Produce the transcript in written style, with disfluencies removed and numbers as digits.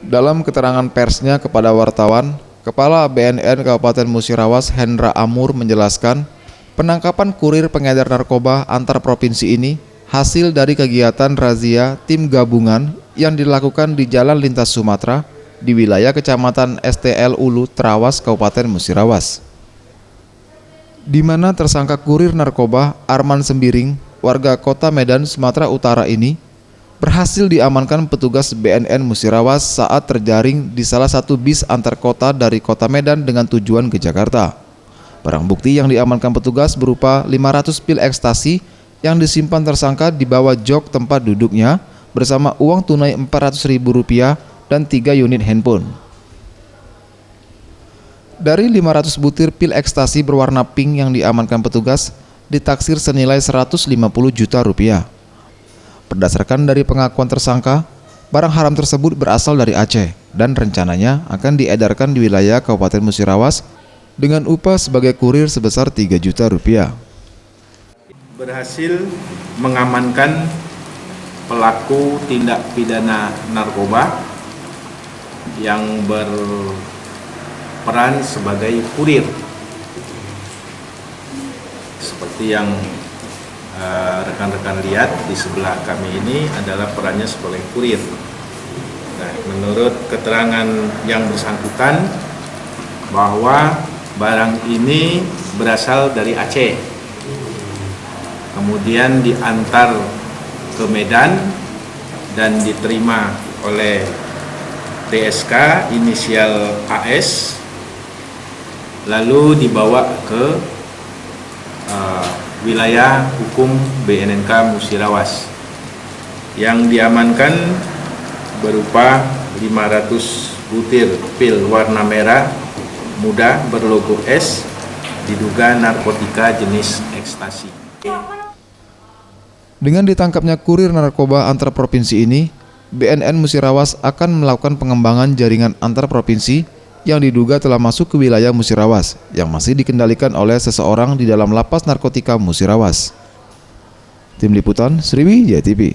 Dalam keterangan persnya kepada wartawan, Kepala BNN Kabupaten Musirawas Hendra Amur menjelaskan, penangkapan kurir pengedar narkoba antar provinsi ini hasil dari kegiatan razia tim gabungan yang dilakukan di Jalan Lintas Sumatera di wilayah Kecamatan STL Ulu, Trawas, Kabupaten Musirawas. Di mana tersangka kurir narkoba Arman Sembiring, warga Kota Medan, Sumatera Utara ini berhasil diamankan petugas BNN Musirawas saat terjaring di salah satu bis antar kota dari Kota Medan dengan tujuan ke Jakarta. Barang bukti yang diamankan petugas berupa 500 pil ekstasi yang disimpan tersangka di bawah jok tempat duduknya bersama uang tunai Rp400.000 dan 3 unit handphone. Dari 500 butir pil ekstasi berwarna pink yang diamankan petugas ditaksir senilai Rp150 juta. Berdasarkan dari pengakuan tersangka, barang haram tersebut berasal dari Aceh dan rencananya akan diedarkan di wilayah Kabupaten Musirawas dengan upah sebagai kurir sebesar Rp3 juta. Berhasil mengamankan pelaku tindak pidana narkoba yang berperan sebagai kurir. Seperti yang rekan-rekan lihat di sebelah kami ini adalah perannya sebagai kurir. Nah, menurut keterangan yang bersangkutan bahwa barang ini berasal dari Aceh, kemudian diantar ke Medan dan diterima oleh TSK inisial AS, lalu dibawa ke wilayah hukum BNNK Musirawas. Yang diamankan berupa 500 butir pil warna merah muda berlogo S, diduga narkotika jenis ekstasi. Dengan ditangkapnya kurir narkoba antar provinsi ini, BNN Musirawas akan melakukan pengembangan jaringan antar provinsi yang diduga telah masuk ke wilayah Musirawas yang masih dikendalikan oleh seseorang di dalam lapas narkotika Musirawas. Tim Liputan Sriwijaya TV.